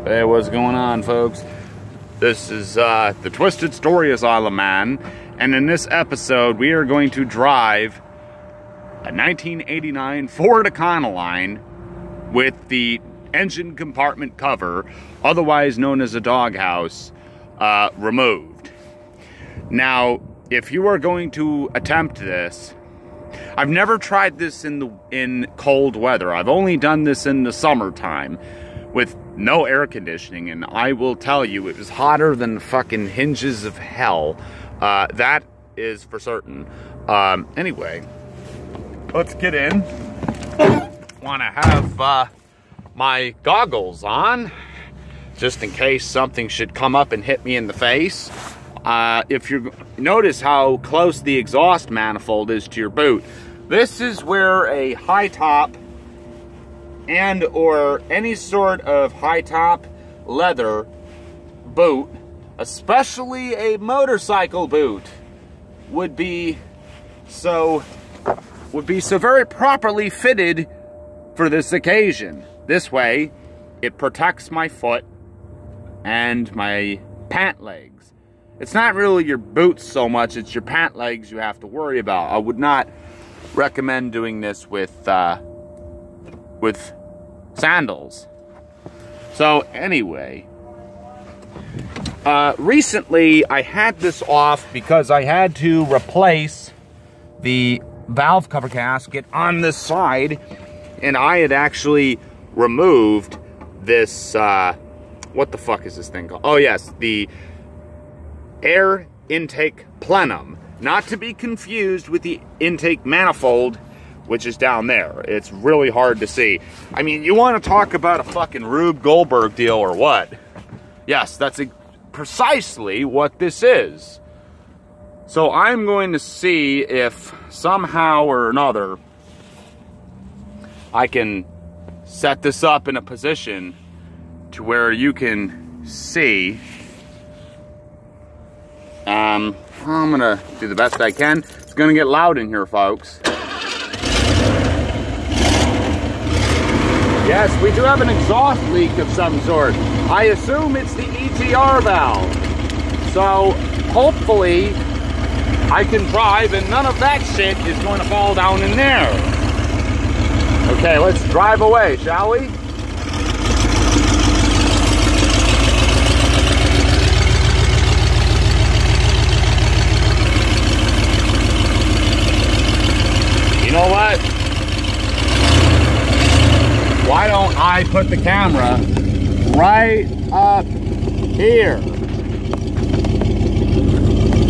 Hey, what's going on, folks? This is the Twisted Story Asylum Man, and in this episode we are going to drive a 1989 Ford Econoline with the engine compartment cover, otherwise known as a doghouse, removed. Now, if you are going to attempt this, I've never tried this in cold weather. I've only done this in the summertime with no air conditioning, and I will tell you, it was hotter than the fucking hinges of hell. That is for certain. Anyway, let's get in. Want to have my goggles on, just in case something should come up and hit me in the face. If you notice how close the exhaust manifold is to your boot, this is where a high top and or any sort of high top leather boot, especially a motorcycle boot, would be so very properly fitted for this occasion. This way it protects my foot and my pant legs. It's not really your boots so much, it's your pant legs you have to worry about. I would not recommend doing this with sandals. So anyway, recently I had this off because I had to replace the valve cover gasket on this side, and I had actually removed this, what the fuck is this thing called? Oh yes, the air intake plenum, not to be confused with the intake manifold, which is down there. It's really hard to see. I mean, you want to talk about a fucking Rube Goldberg deal or what? Yes, that's precisely what this is. So I'm going to see if somehow or another I can set this up in a position to where you can see. I'm gonna do the best I can. It's gonna get loud in here, folks. Yes, we do have an exhaust leak of some sort. I assume it's the EGR valve. So hopefully I can drive and none of that shit is going to fall down in there. Okay, let's drive away, shall we? You know what? Why don't I put the camera right up here,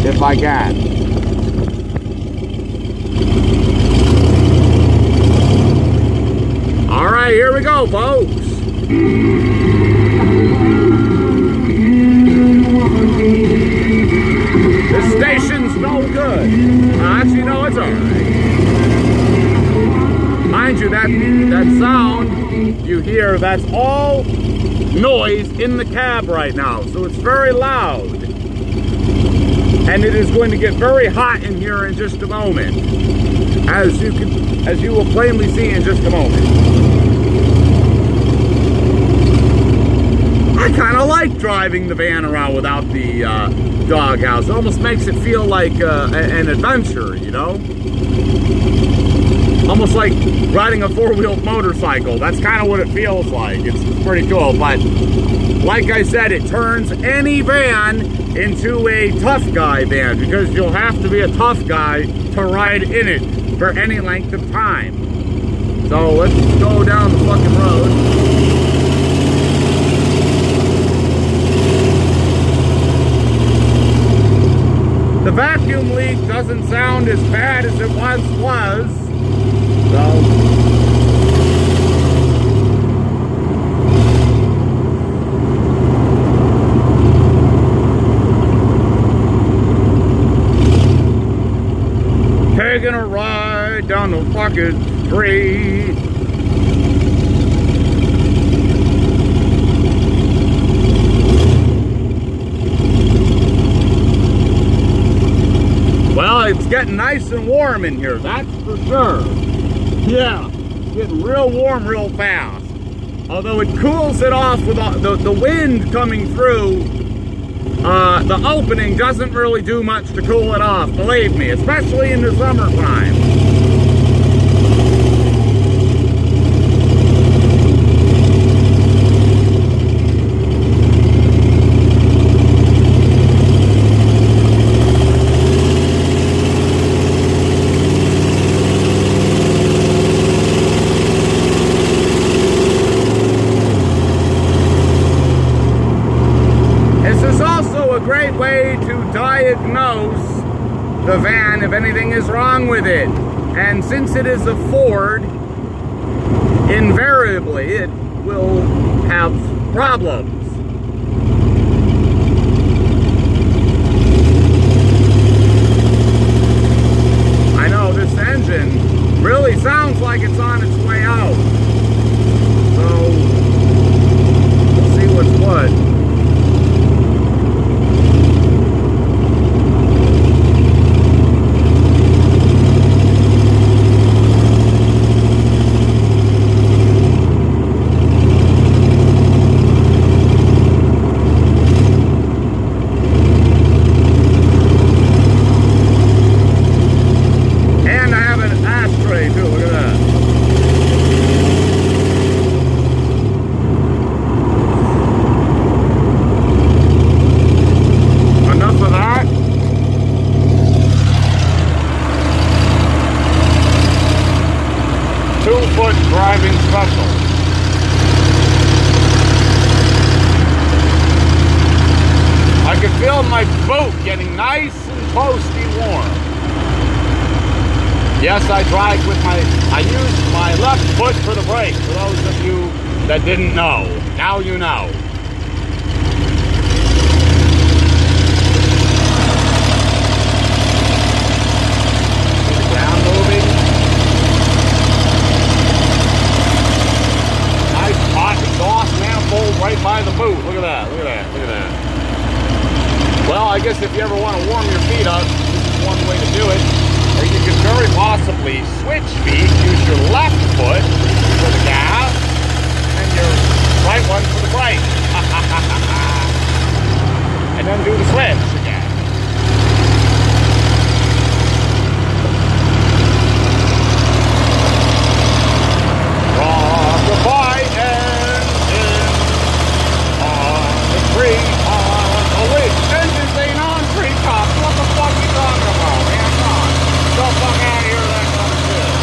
if I can. All right, here we go, folks. This station's no good. Actually, no, it's all right. Mind you, that sound you hear, that's all noise in the cab right now, so it's very loud, and it is going to get very hot in here in just a moment, as you will plainly see in just a moment. I kind of like driving the van around without the doghouse. It almost makes it feel like an adventure, you know? Almost like riding a four-wheeled motorcycle. That's kind of what it feels like. It's pretty cool, but like I said, it turns any van into a tough guy van, because you'll have to be a tough guy to ride in it for any length of time. So let's go down the fucking road. The vacuum leak doesn't sound as bad as it once was. So, taking a ride down the fucking street. Well, it's getting nice and warm in here, that's for sure. Yeah, getting real warm real fast. Although it cools it off with the wind coming through, the opening doesn't really do much to cool it off, believe me, especially in the summertime. Great way to diagnose the van if anything is wrong with it. And since it is a Ford, invariably it will have problems. I know this engine really sounds like it's on its way out. So we'll see what's what. Driving special. I can feel my boot getting nice and toasty warm. Yes, I drive with I use my left foot for the brake, for those of you that didn't know. Now you know. See the ground moving? Hot exhaust manifold right by the boot. Look at that, look at that, look at that. Well, I guess if you ever want to warm your feet up, this is one way to do it. Or you could very possibly switch feet, use your left foot for the gas, and your right one for the brake. And then do the switch again. Goodbye, engine on the tree, oh wait, engines ain't on tree tops. What the fuck are you talking about, man? Come on. Get the fuck out of here, that kind of shit.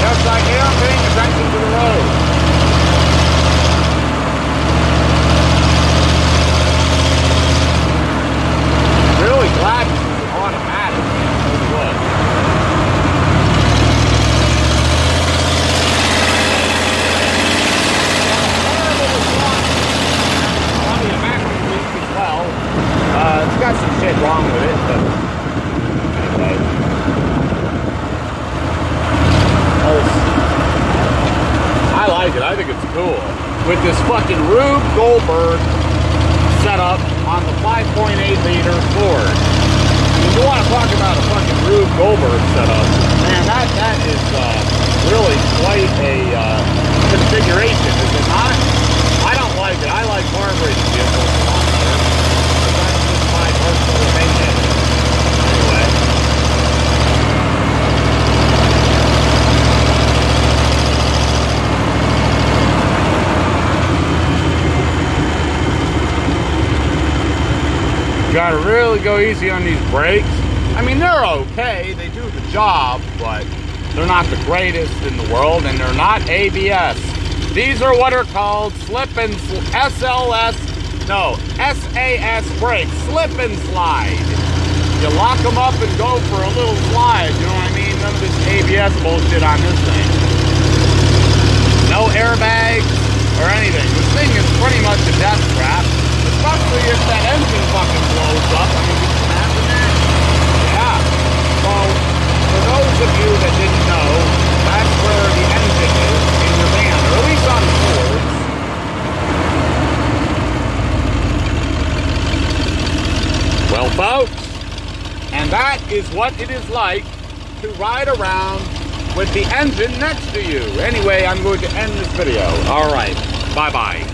Yes, I am paying attention to the road. Really glad this is automatic, man. Holy what? It's got some shit wrong with it, but anyway. I like it. I think it's cool. With this fucking Rube Goldberg setup on the 5.8 liter Ford. If you want to talk about a fucking Rube Goldberg setup, man, that is really quite a configuration, is it not? I don't like it. I like carbureted vehicles a lot better. That's just my personal opinion. Anyway. You gotta really go easy on these brakes. I mean, they're okay. They do the job, but they're not the greatest in the world, and they're not ABS. These are what are called slip and SAS brakes, slip and slide. You lock them up and go for a little slide, you know what I mean? None of this ABS bullshit on this thing. No airbags or anything. This thing is pretty much a death trap, especially if that engine fucking blows up. I mean, you can imagine that? Yeah. So, for those of you that didn't know, that's where the engine is in your van, or at least on the Fords. Well, folks, and that is what it is like to ride around with the engine next to you. Anyway, I'm going to end this video. All right, bye-bye.